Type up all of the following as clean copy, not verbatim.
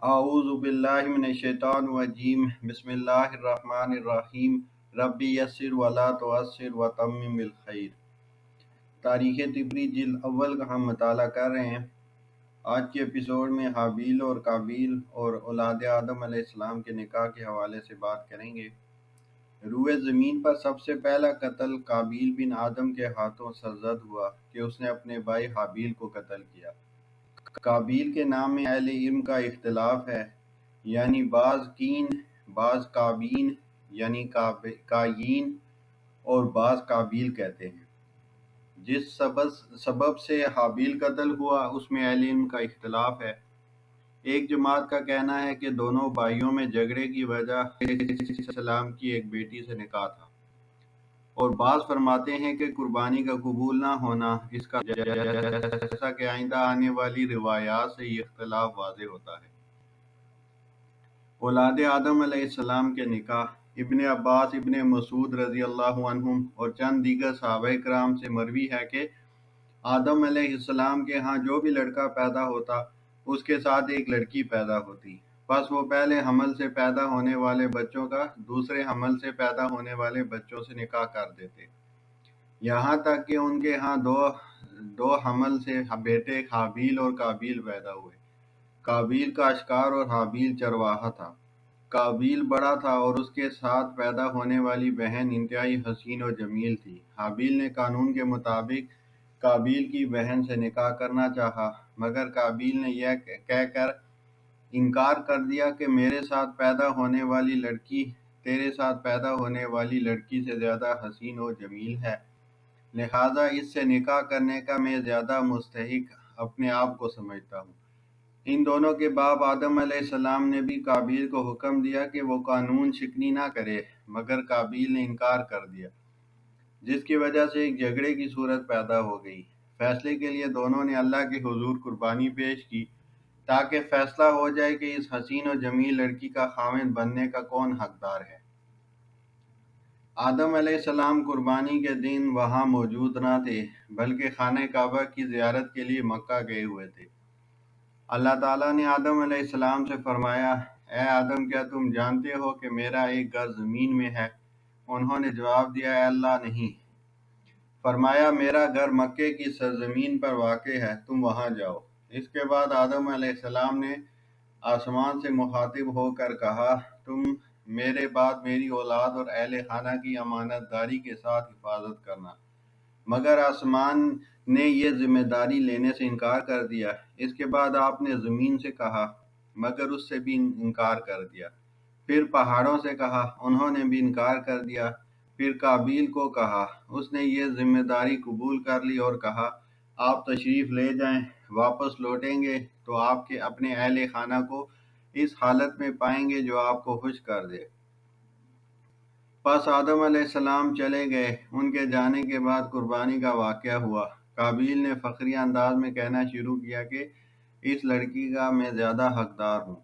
اعوذ باللہ من الشیطان الرجیم بسم اللہ الرحمن الرحیم ربی یسر ولا تعسر وتمم بالخیر۔ تاریخ طبری جلد اول کا ہم مطالعہ کر رہے ہیں۔ آج کے ایپیسوڈ میں حابیل اور قابیل اور اولاد آدم علیہ السلام کے نکاح کے حوالے سے بات کریں گے۔ روئے زمین پر سب سے پہلا قتل قابیل بن آدم کے ہاتھوں سرزد ہوا کہ اس نے اپنے بھائی حابیل کو قتل کیا۔ قابیل کے نام میں اہل علم کا اختلاف ہے، یعنی بعض کین، بعض قابین یعنی کائین اور بعض قابیل کہتے ہیں۔ جس سبب سے حابیل قتل ہوا اس میں اہل علم کا اختلاف ہے۔ ایک جماعت کا کہنا ہے کہ دونوں بھائیوں میں جھگڑے کی وجہ علیہ السلام کی ایک بیٹی سے نکاح تھا، اور بعض فرماتے ہیں کہ قربانی کا قبول نہ ہونا اس کا جیسا کہ آئندہ آنے والی روایات سے یہ اختلاف واضح ہوتا ہے۔ اولاد آدم علیہ السلام کے نکاح۔ ابن عباس، ابن مسعود رضی اللہ عنہم اور چند دیگر صحابہ کرام سے مروی ہے کہ آدم علیہ السلام کے ہاں جو بھی لڑکا پیدا ہوتا اس کے ساتھ ایک لڑکی پیدا ہوتی، پس وہ پہلے حمل سے پیدا ہونے والے بچوں کا دوسرے حمل سے پیدا ہونے والے بچوں سے نکاح کر دیتے، یہاں تک کہ ان کے ہاں دو حمل سے بیٹے حابیل اور قابیل پیدا ہوئے۔ قابیل کا اشکار اور حابیل چرواہا تھا۔ قابیل بڑا تھا اور اس کے ساتھ پیدا ہونے والی بہن انتہائی حسین و جمیل تھی۔ حابیل نے قانون کے مطابق قابیل کی بہن سے نکاح کرنا چاہا، مگر قابیل نے یہ کہہ کر انکار کر دیا کہ میرے ساتھ پیدا ہونے والی لڑکی تیرے ساتھ پیدا ہونے والی لڑکی سے زیادہ حسین و جمیل ہے، لہذا اس سے نکاح کرنے کا میں زیادہ مستحق اپنے آپ کو سمجھتا ہوں۔ ان دونوں کے باپ آدم علیہ السلام نے بھی قابیل کو حکم دیا کہ وہ قانون شکنی نہ کرے، مگر قابیل نے انکار کر دیا، جس کی وجہ سے ایک جھگڑے کی صورت پیدا ہو گئی۔ فیصلے کے لیے دونوں نے اللہ کے حضور قربانی پیش کی تاکہ فیصلہ ہو جائے کہ اس حسین و جمیل لڑکی کا خاوند بننے کا کون حقدار ہے۔ آدم علیہ السلام قربانی کے دن وہاں موجود نہ تھے، بلکہ خانہ کعبہ کی زیارت کے لیے مکہ گئے ہوئے تھے۔ اللہ تعالیٰ نے آدم علیہ السلام سے فرمایا، اے آدم، کیا تم جانتے ہو کہ میرا ایک گھر زمین میں ہے؟ انہوں نے جواب دیا، اے اللہ، نہیں۔ فرمایا، میرا گھر مکے کی سرزمین پر واقع ہے، تم وہاں جاؤ۔ اس کے بعد آدم علیہ السلام نے آسمان سے مخاطب ہو کر کہا، تم میرے بعد میری اولاد اور اہل خانہ کی امانت داری کے ساتھ حفاظت کرنا، مگر آسمان نے یہ ذمہ داری لینے سے انکار کر دیا۔ اس کے بعد آپ نے زمین سے کہا، مگر اس سے بھی انکار کر دیا۔ پھر پہاڑوں سے کہا، انہوں نے بھی انکار کر دیا۔ پھر قابیل کو کہا، اس نے یہ ذمہ داری قبول کر لی اور کہا، آپ تشریف لے جائیں، واپس لوٹیں گے تو آپ کے اپنے اہل خانہ کو اس حالت میں پائیں گے جو آپ کو خوش کر دے۔ پس آدم علیہ السلام چلے گئے۔ ان کے جانے کے بعد قربانی کا واقعہ ہوا۔ قابیل نے فخری انداز میں کہنا شروع کیا کہ اس لڑکی کا میں زیادہ حقدار ہوں،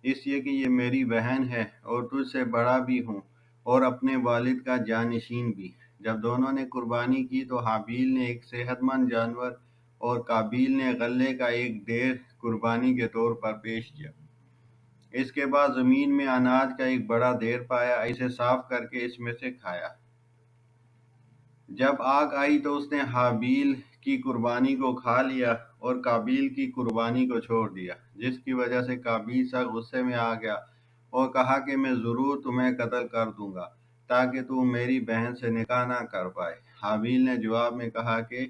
اس لیے کہ یہ میری بہن ہے اور تجھ سے بڑا بھی ہوں اور اپنے والد کا جانشین بھی۔ جب دونوں نے قربانی کی تو حابیل نے ایک صحت مند جانور اور قابیل نے غلے کا ایک ڈھیر قربانی کے طور پر پیش کیا۔ اس کے بعد زمین میں اناج کا ایک بڑا ڈھیر پایا، اسے صاف کر کے اس میں سے کھایا۔ جب آگ آئی تو اس نے حابیل کی قربانی کو کھا لیا اور قابیل کی قربانی کو چھوڑ دیا، جس کی وجہ سے قابیل سخت غصے میں آ گیا اور کہا کہ میں ضرور تمہیں قتل کر دوں گا تاکہ تم میری بہن سے نکاح نہ کر پائے۔ حابیل نے جواب میں کہا کہ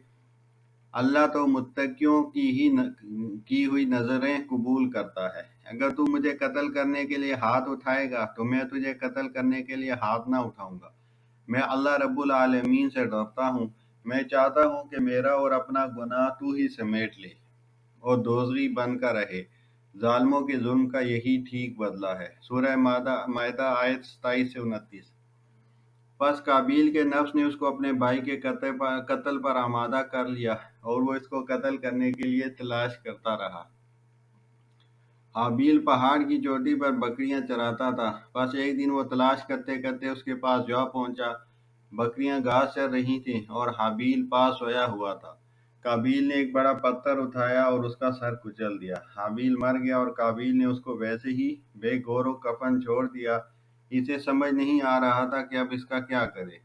اللہ تو متقیوں کی ہوئی نظریں قبول کرتا ہے، اگر تو مجھے قتل کرنے کے لیے ہاتھ اٹھائے گا تو میں تجھے قتل کرنے کے لیے ہاتھ نہ اٹھاؤں گا۔ میں اللہ رب العالمین سے ڈرتا ہوں، میں چاہتا ہوں کہ میرا اور اپنا گناہ تو ہی سمیٹ لے اور دوزخی بن کر رہے۔ ظالموں کے ظلم کا یہی ٹھیک بدلہ ہے۔ سورہ مائدہ آیت 27 سے 29۔ پس قابیل کے نفس نے اس کو اپنے بھائی کے قتل پر آمادہ کر لیا اور وہ اس کو قتل کرنے کے لیے تلاش کرتا رہا۔ حابیل پہاڑ کی چوٹی پر بکریاں چراتا تھا، پس ایک دن وہ تلاش کرتے کرتے اس کے پاس جا پہنچا۔ بکریاں گھاس چر رہی تھیں اور حابیل پاس سویا ہوا تھا۔ قابیل نے ایک بڑا پتھر اٹھایا اور اس کا سر کچل دیا۔ حابیل مر گیا اور قابیل نے اس کو ویسے ہی بے گور و کفن چھوڑ دیا۔ اسے سمجھ نہیں آ رہا تھا کہ اب اس کا کیا کرے۔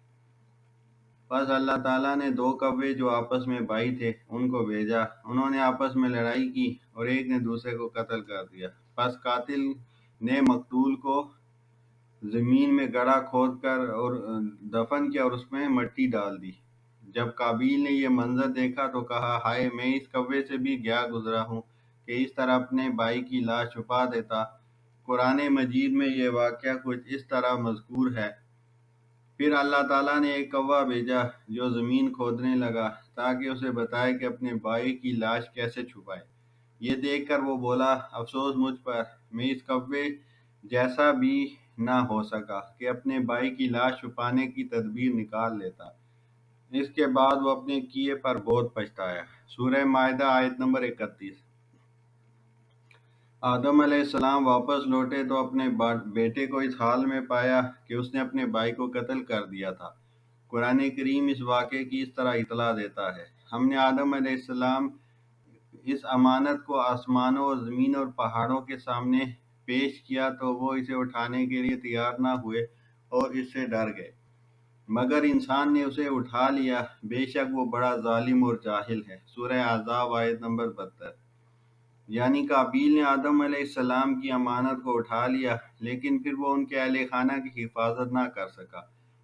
بس اللہ تعالیٰ نے دو کوے جو آپس میں بھائی تھے ان کو بھیجا۔ انہوں نے آپس میں لڑائی کی اور ایک نے دوسرے کو قتل کر دیا۔ پس قاتل نے مقتول کو زمین میں گڑھا کھود کر اور دفن کیا اور اس میں مٹی ڈال دی۔ جب قابیل نے یہ منظر دیکھا تو کہا، ہائے میں اس کوے سے بھی گیا گزرا ہوں کہ اس طرح اپنے بھائی کی لاش چھپا دیتا۔ قرآن مجید میں یہ واقعہ کچھ اس طرح مذکور ہے۔ پھر اللہ تعالیٰ نے ایک کوا بھیجا جو زمین کھودنے لگا تاکہ اسے بتائے کہ اپنے بھائی کی لاش کیسے چھپائے۔ یہ دیکھ کر وہ بولا، افسوس مجھ پر، میں اس کوے جیسا بھی نہ ہو سکا کہ اپنے بھائی کی لاش چھپانے کی تدبیر نکال لیتا۔ اس کے بعد وہ اپنے کیے پر بہت پچھتایا۔ سورہ مائدہ آیت نمبر 31۔ آدم علیہ السلام واپس لوٹے تو اپنے بیٹے کو اس حال میں پایا کہ اس نے اپنے بھائی کو قتل کر دیا تھا۔ قرآن کریم اس واقعے کی اس طرح اطلاع دیتا ہے، ہم نے آدم علیہ السلام اس امانت کو آسمانوں اور زمین اور پہاڑوں کے سامنے پیش کیا تو وہ اسے اٹھانے کے لیے تیار نہ ہوئے اور اس سے ڈر گئے، مگر انسان نے اسے اٹھا لیا، بے شک وہ بڑا ظالم اور جاہل ہے۔ سورہ احزاب آیت نمبر 72۔ یعنی قابیل نے آدم علیہ السلام کی امانت کو اٹھا لیا، لیکن پھر وہ ان کے اہل خانہ کی حفاظت نہ کر سکا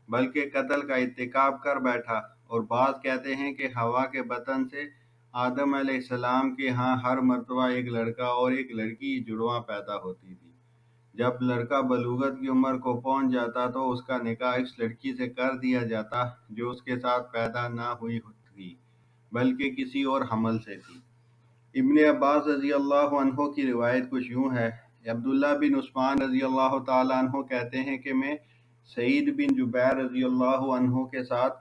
بلکہ قتل کا ارتکاب کر بیٹھا۔ اور بعض کہتے ہیں کہ ہوا کے بطن سے آدم علیہ السلام کے ہاں ہر مرتبہ ایک لڑکا اور ایک لڑکی جڑواں پیدا ہوتی تھی۔ جب لڑکا بلوغت کی عمر کو پہنچ جاتا تو اس کا نکاح اس لڑکی سے کر دیا جاتا جو اس کے ساتھ پیدا نہ ہوئی تھی بلکہ کسی اور حمل سے تھی۔ ابن عباس رضی اللہ عنہ کی روایت کچھ یوں ہے، عبداللہ بن عثمان رضی اللہ تعالیٰ عنہ کہتے ہیں کہ میں سعید بن جبیر رضی اللہ عنہ کے ساتھ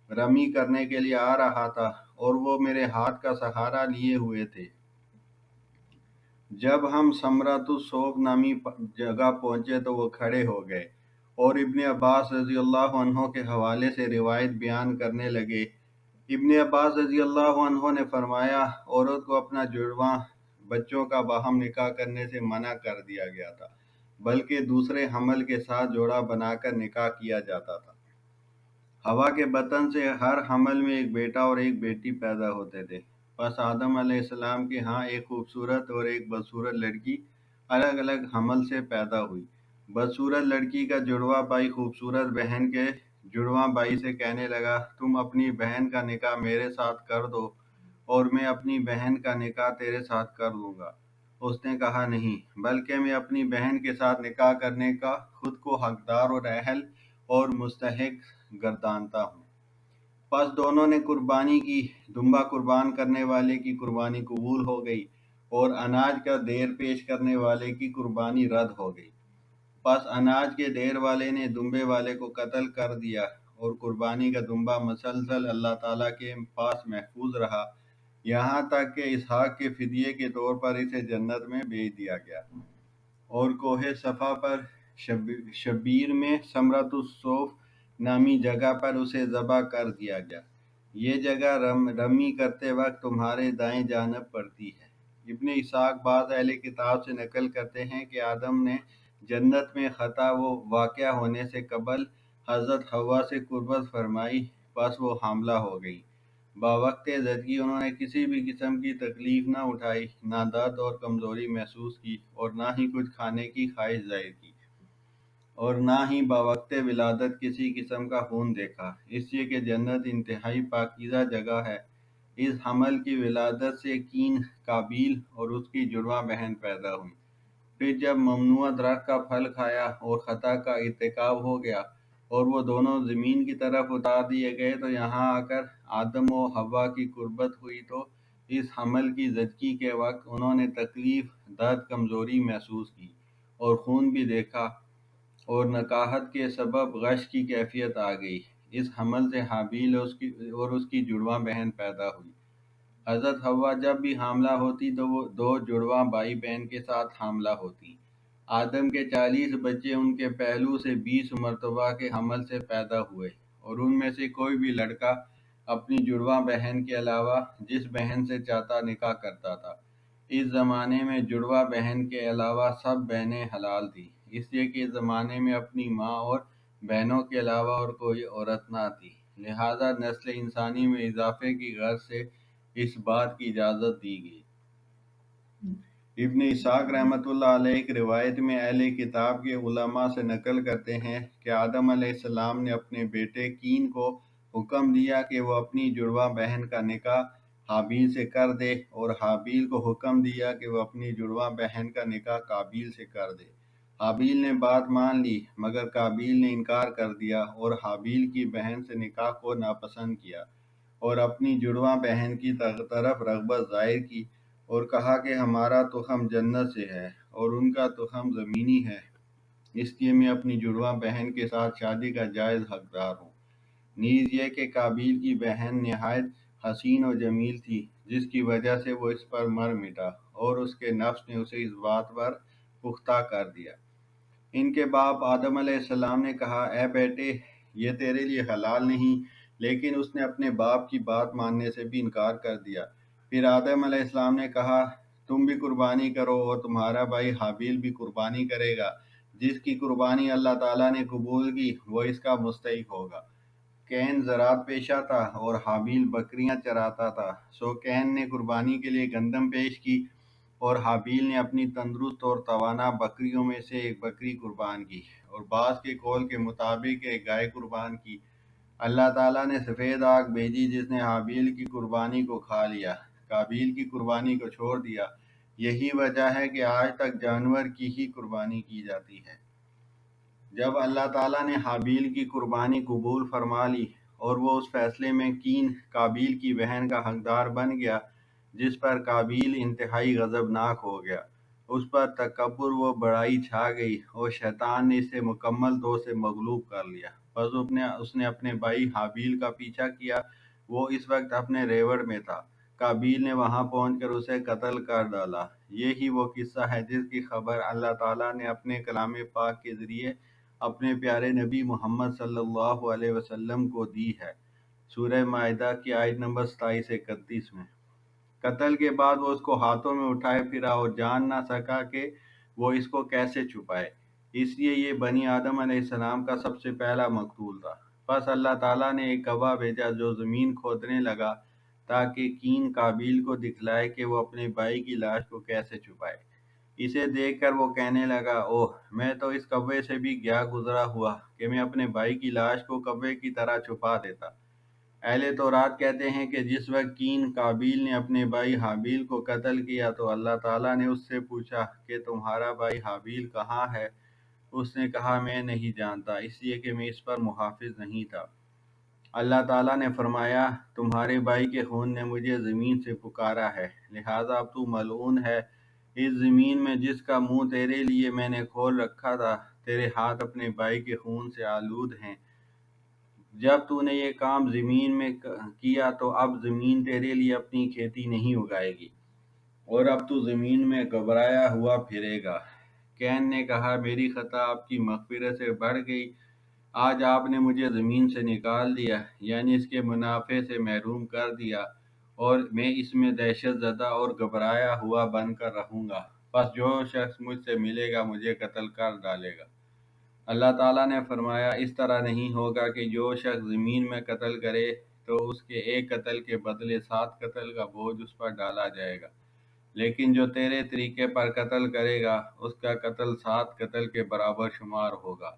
رمی کرنے کے لیے آ رہا تھا اور وہ میرے ہاتھ کا سہارا لیے ہوئے تھے۔ جب ہم ثمرۃ الصوف نامی جگہ پہنچے تو وہ کھڑے ہو گئے اور ابن عباس رضی اللہ عنہ کے حوالے سے روایت بیان کرنے لگے۔ ابن عباس رضی اللہ عنہ نے فرمایا، عورت کو اپنا جڑواں بچوں کا باہم نکاح کرنے سے منع کر دیا گیا تھا بلکہ دوسرے حمل کے ساتھ جوڑا بنا کر نکاح کیا جاتا تھا۔ ہوا کے بطن سے ہر حمل میں ایک بیٹا اور ایک بیٹی پیدا ہوتے تھے۔ پس آدم علیہ السلام کے ہاں ایک خوبصورت اور ایک بدصورت لڑکی الگ الگ حمل سے پیدا ہوئی۔ بدصورت لڑکی کا جڑواں بھائی خوبصورت بہن کے جڑواں بھائی سے کہنے لگا، تم اپنی بہن کا نکاح میرے ساتھ کر دو اور میں اپنی بہن کا نکاح تیرے ساتھ کر لوں گا۔ اس نے کہا، نہیں، بلکہ میں اپنی بہن کے ساتھ نکاح کرنے کا خود کو حقدار اور اہل اور مستحق گردانتا ہوں۔ پس دونوں نے قربانی کی۔ دمبا قربان کرنے والے کی قربانی قبول ہو گئی اور اناج کا دیر پیش کرنے والے کی قربانی رد ہو گئی۔ پس اناج کے دیر والے نے دمبے والے کو قتل کر دیا اور قربانی کا دمبا مسلسل اللہ تعالیٰ کے پاس محفوظ رہا یہاں تک کہ اسحاق کے فدیے کے طور پر اسے جنت میں بھیج دیا گیا اور کوہ صفا پر شبیر میں ثمرۃ الصوف نامی جگہ پر اسے ذبح کر دیا گیا۔ یہ جگہ رمی کرتے وقت تمہارے دائیں جانب پڑتی ہے۔ ابن اسحاق بعض اہل کتاب سے نقل کرتے ہیں کہ آدم نے جنت میں خطا و واقع ہونے سے قبل حضرت حوا سے قربت فرمائی، پس وہ حاملہ ہو گئی۔ باوقت زچگی انہوں نے کسی بھی قسم کی تکلیف نہ اٹھائی، نہ درد اور کمزوری محسوس کی اور نہ ہی کچھ کھانے کی خواہش ظاہر کی، اور نہ ہی باوقت ولادت کسی قسم کا خون دیکھا، اس لیے کہ جنت انتہائی پاکیزہ جگہ ہے۔ اس حمل کی ولادت سے کین قابیل اور اس کی جڑواں بہن پیدا ہوئی۔ پھر جب ممنوع درخت کا پھل کھایا اور خطا کا ارتکاب ہو گیا اور وہ دونوں زمین کی طرف اتار دیے گئے تو یہاں آ کر آدم و حوا کی قربت ہوئی تو اس حمل کی زچگی کے وقت انہوں نے تکلیف، درد، کمزوری محسوس کی اور خون بھی دیکھا اور نکاحت کے سبب غش کی کیفیت آ گئی۔ اس حمل سے حابیل اور اس کی جڑواں بہن پیدا ہوئی۔ حضرت حوا جب بھی حاملہ ہوتی تو وہ دو جڑواں بھائی بہن کے ساتھ حاملہ ہوتی۔ آدم کے 40 بچے ان کے پہلو سے 20 مرتبہ کے حمل سے پیدا ہوئے اور ان میں سے کوئی بھی لڑکا اپنی جڑواں بہن کے علاوہ جس بہن سے چاہتا نکاح کرتا تھا۔ اس زمانے میں جڑواں بہن کے علاوہ سب بہنیں حلال تھیں، اس لیے کہ اس زمانے میں اپنی ماں اور بہنوں کے علاوہ اور کوئی عورت نہ تھی، لہذا نسل انسانی میں اضافے کی غرض سے اس بات کی اجازت دی گئی۔ ابن اسحاق رحمۃ اللہ علیہ ایک روایت میں اہل کتاب کے علماء سے نقل کرتے ہیں کہ آدم علیہ السلام نے اپنے بیٹے کین کو حکم دیا کہ وہ اپنی جڑواں بہن کا نکاح حابیل سے کر دے، اور حابیل کو حکم دیا کہ وہ اپنی جڑواں بہن کا نکاح قابیل سے کر دے۔ حابیل نے بات مان لی، مگر قابیل نے انکار کر دیا اور حابیل کی بہن سے نکاح کو ناپسند کیا اور اپنی جڑواں بہن کی طرف رغبت ظاہر کی اور کہا کہ ہمارا تخم جنت سے ہے اور ان کا تخم زمینی ہے، اس لیے میں اپنی جڑواں بہن کے ساتھ شادی کا جائز حقدار ہوں۔ نیز یہ کہ قابیل کی بہن نہایت حسین و جمیل تھی، جس کی وجہ سے وہ اس پر مر مٹا اور اس کے نفس نے اسے اس بات پر پختہ کر دیا۔ ان کے باپ آدم علیہ السلام نے کہا، اے بیٹے، یہ تیرے لیے حلال نہیں، لیکن اس نے اپنے باپ کی بات ماننے سے بھی انکار کر دیا۔ پھر آدم علیہ السلام نے کہا، تم بھی قربانی کرو اور تمہارا بھائی حابیل بھی قربانی کرے گا، جس کی قربانی اللہ تعالیٰ نے قبول کی وہ اس کا مستحق ہوگا۔ کین زراعت پیشہ تھا اور حابیل بکریاں چراتا تھا، سو کین نے قربانی کے لیے گندم پیش کی اور حابیل نے اپنی تندرست اور توانا بکریوں میں سے ایک بکری قربان کی اور بعض کے قول کے مطابق ایک گائے قربان کی۔ اللہ تعالیٰ نے سفید آگ بھیجی جس نے حابیل کی قربانی کو کھا لیا، قابیل کی قربانی کو چھوڑ دیا۔ یہی وجہ ہے کہ آج تک جانور کی ہی قربانی کی جاتی ہے۔ جب اللہ تعالیٰ نے حابیل کی قربانی قبول فرما لی اور وہ اس فیصلے میں کین قابیل کی بہن کا حقدار بن گیا، جس پر قابیل انتہائی غضبناک ہو گیا، اس پر تکبر و بڑائی چھا گئی اور شیطان نے اسے مکمل طور سے مغلوب کر لیا۔ پس اس نے اپنے بھائی حابیل کا پیچھا کیا، وہ اس وقت اپنے ریوڑ میں تھا۔ قابیل نے وہاں پہنچ کر اسے قتل کر ڈالا۔ یہی وہ قصہ ہے جس کی خبر اللہ تعالیٰ نے اپنے کلام پاک کے ذریعے اپنے پیارے نبی محمد صلی اللہ علیہ وسلم کو دی ہے۔ سورہ مائدہ کی آیت نمبر 27 سے 31 میں۔ قتل کے بعد وہ اس کو ہاتھوں میں اٹھائے پھرا اور جان نہ سکا کہ وہ اس کو کیسے چھپائے، اس لیے یہ بنی آدم علیہ السلام کا سب سے پہلا مقتول تھا۔ پس اللہ تعالیٰ نے ایک گواہ بھیجا جو زمین کھودنے لگا تاکہ کین قابیل کو دکھلائے کہ وہ اپنے بھائی کی لاش کو کیسے چھپائے۔ اسے دیکھ کر وہ کہنے لگا، اوہ، میں تو اس کوے سے بھی گیا گزرا ہوا کہ میں اپنے بھائی کی لاش کو کوے کی طرح چھپا دیتا۔ اہل تورات کہتے ہیں کہ جس وقت کین قابیل نے اپنے بھائی حابیل کو قتل کیا تو اللہ تعالیٰ نے اس سے پوچھا کہ تمہارا بھائی حابیل کہاں ہے؟ اس نے کہا، میں نہیں جانتا، اس لیے کہ میں اس پر محافظ نہیں تھا۔ اللہ تعالیٰ نے فرمایا، تمہارے بھائی کے خون نے مجھے زمین سے پکارا ہے، لہٰذا اب تو ملعون ہے۔ اس زمین میں جس کا منہ تیرے لیے میں نے کھول رکھا تھا، تیرے ہاتھ اپنے بھائی کے خون سے آلود ہیں۔ جب تو نے یہ کام زمین میں کیا تو اب زمین تیرے لیے اپنی کھیتی نہیں اگائے گی اور اب تو زمین میں گھبرایا ہوا پھرے گا۔ کین نے کہا، میری خطا آپ کی مغفرت سے بڑھ گئی، آج آپ نے مجھے زمین سے نکال دیا، یعنی اس کے منافع سے محروم کر دیا، اور میں اس میں دہشت زدہ اور گھبرایا ہوا بن کر رہوں گا، پس جو شخص مجھ سے ملے گا مجھے قتل کر ڈالے گا۔ اللہ تعالیٰ نے فرمایا، اس طرح نہیں ہوگا کہ جو شخص زمین میں قتل کرے تو اس کے ایک قتل کے بدلے 7 قتل کا بوجھ اس پر ڈالا جائے گا، لیکن جو تیرے طریقے پر قتل کرے گا اس کا قتل 7 قتل کے برابر شمار ہوگا۔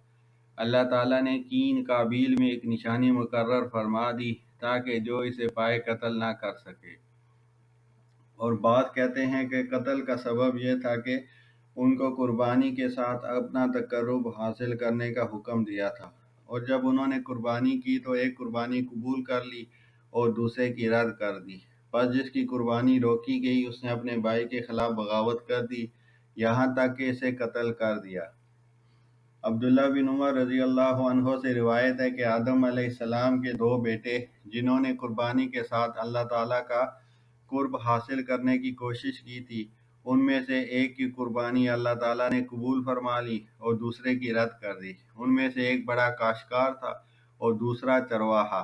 اللہ تعالیٰ نے کین قابیل میں ایک نشانی مقرر فرما دی تاکہ جو اسے پائے قتل نہ کر سکے، اور بعض کہتے ہیں کہ قتل کا سبب یہ تھا کہ ان کو قربانی کے ساتھ اپنا تقرب حاصل کرنے کا حکم دیا تھا، اور جب انہوں نے قربانی کی تو ایک قربانی قبول کر لی اور دوسرے کی رد کر دی۔ پس جس کی قربانی روکی گئی اس نے اپنے بھائی کے خلاف بغاوت کر دی، یہاں تک کہ اسے قتل کر دیا۔ عبداللہ بن عمر رضی اللہ عنہ سے روایت ہے کہ آدم علیہ السلام کے 2 بیٹے جنہوں نے قربانی کے ساتھ اللہ تعالیٰ کا قرب حاصل کرنے کی کوشش کی تھی، ان میں سے ایک کی قربانی اللہ تعالیٰ نے قبول فرما لی اور دوسرے کی رد کر دی۔ ان میں سے ایک بڑا کاشتکار تھا اور دوسرا چرواہا۔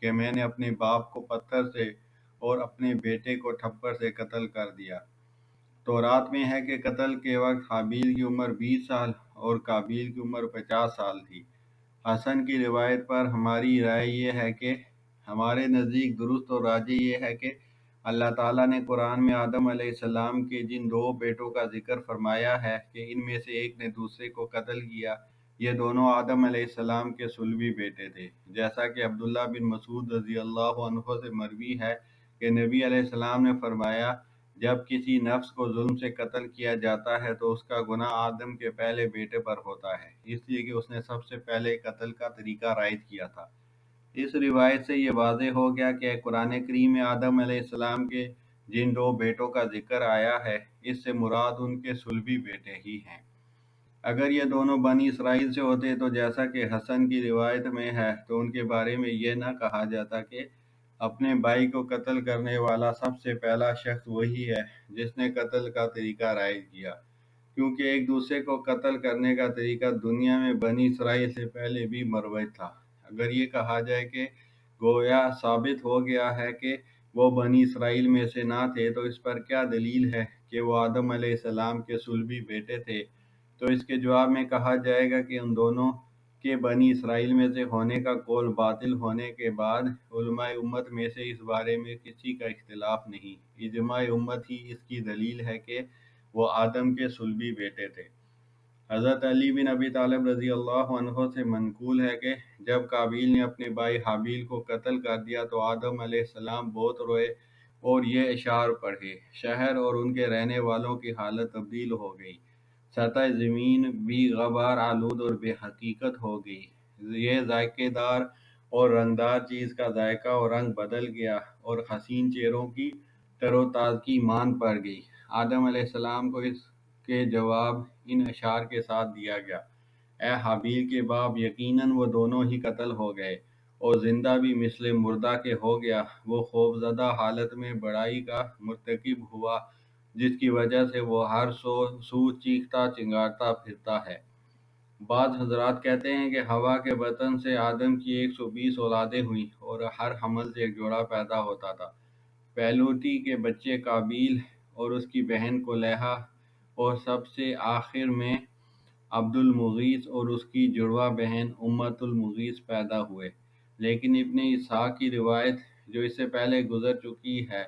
کہ میں نے اپنے باپ کو پتھر سے اور اپنے بیٹے کو تھپڑ سے قتل کر دیا۔ تورات میں ہے کہ قتل کے وقت حابیل کی عمر 20 سال اور قابیل کی عمر 50 سال تھی۔ حسن کی روایت پر ہماری رائے یہ ہے کہ ہمارے نزدیک درست اور راجح یہ ہے کہ اللہ تعالیٰ نے قرآن میں آدم علیہ السلام کے جن دو بیٹوں کا ذکر فرمایا ہے کہ ان میں سے ایک نے دوسرے کو قتل کیا، یہ دونوں آدم علیہ السلام کے صلبی بیٹے تھے، جیسا کہ عبداللہ بن مسعود رضی اللہ عنہ سے مروی ہے کہ نبی علیہ السلام نے فرمایا، جب کسی نفس کو ظلم سے قتل کیا جاتا ہے تو اس کا گناہ آدم کے پہلے بیٹے پر ہوتا ہے، اس لیے کہ اس نے سب سے پہلے قتل کا طریقہ رائج کیا تھا۔ اس روایت سے یہ واضح ہو گیا کہ قرآن کریم میں آدم علیہ السلام کے جن دو بیٹوں کا ذکر آیا ہے، اس سے مراد ان کے صلبی بیٹے ہی ہیں۔ اگر یہ دونوں بنی اسرائیل سے ہوتے تو جیسا کہ حسن کی روایت میں ہے تو ان کے بارے میں یہ نہ کہا جاتا کہ اپنے بھائی کو قتل کرنے والا سب سے پہلا شخص وہی ہے جس نے قتل کا طریقہ رائج کیا، کیونکہ ایک دوسرے کو قتل کرنے کا طریقہ دنیا میں بنی اسرائیل سے پہلے بھی مروج تھا۔ اگر یہ کہا جائے کہ گویا ثابت ہو گیا ہے کہ وہ بنی اسرائیل میں سے نہ تھے، تو اس پر کیا دلیل ہے کہ وہ آدم علیہ السلام کے صلبی بیٹے تھے؟ تو اس کے جواب میں کہا جائے گا کہ ان دونوں کے بنی اسرائیل میں سے ہونے کا قول باطل ہونے کے بعد علماء امت میں سے اس بارے میں کسی کا اختلاف نہیں، اجماع امت ہی اس کی دلیل ہے کہ وہ آدم کے صلبی بیٹے تھے۔ حضرت علی بن ابی طالب رضی اللہ عنہ سے منقول ہے کہ جب قابیل نے اپنے بھائی حابیل کو قتل کر دیا تو آدم علیہ السلام بہت روئے اور یہ اشعار پڑھے، شہر اور ان کے رہنے والوں کی حالت تبدیل ہو گئی، سطح زمین بھی غبار آلود اور بے حقیقت ہو گئی، یہ ذائقے دار اور رنگدار چیز کا ذائقہ اور رنگ بدل گیا اور حسین چہروں کی تر و تازگی مان پڑ گئی۔ آدم علیہ السلام کو اس کے جواب ان اشعار کے ساتھ دیا گیا: اے حابیل کے باپ، یقیناً وہ دونوں ہی قتل ہو گئے اور زندہ بھی مثل مردہ کے ہو گیا، وہ خوفزدہ حالت میں بڑائی کا مرتکب ہوا جس کی وجہ سے وہ ہر سو چیختا چنگارتا پھرتا ہے۔ بعض حضرات کہتے ہیں کہ ہوا کے بطن سے آدم کی 120 اولادیں ہوئیں اور ہر حمل سے ایک جوڑا پیدا ہوتا تھا۔ پہلوٹی کے بچے قابیل اور اس کی بہن کولیہہ اور سب سے آخر میں عبد المغیث اور اس کی جڑواں بہن امت المغیث پیدا ہوئے، لیکن ابن اسحاق کی روایت جو اس سے پہلے گزر چکی ہے،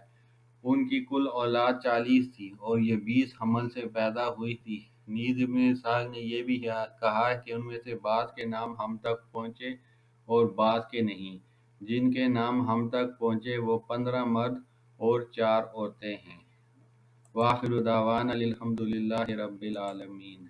ان کی کل اولاد 40 تھی اور یہ 20 حمل سے پیدا ہوئی تھی۔ نیز ابن اسحاق نے یہ بھی کہا ہے کہ ان میں سے بعض کے نام ہم تک پہنچے اور بعض کے نہیں۔ جن کے نام ہم تک پہنچے وہ 15 مرد اور 4 عورتیں ہیں۔ وآخر دعوانا الحمد للہ رب العالمین۔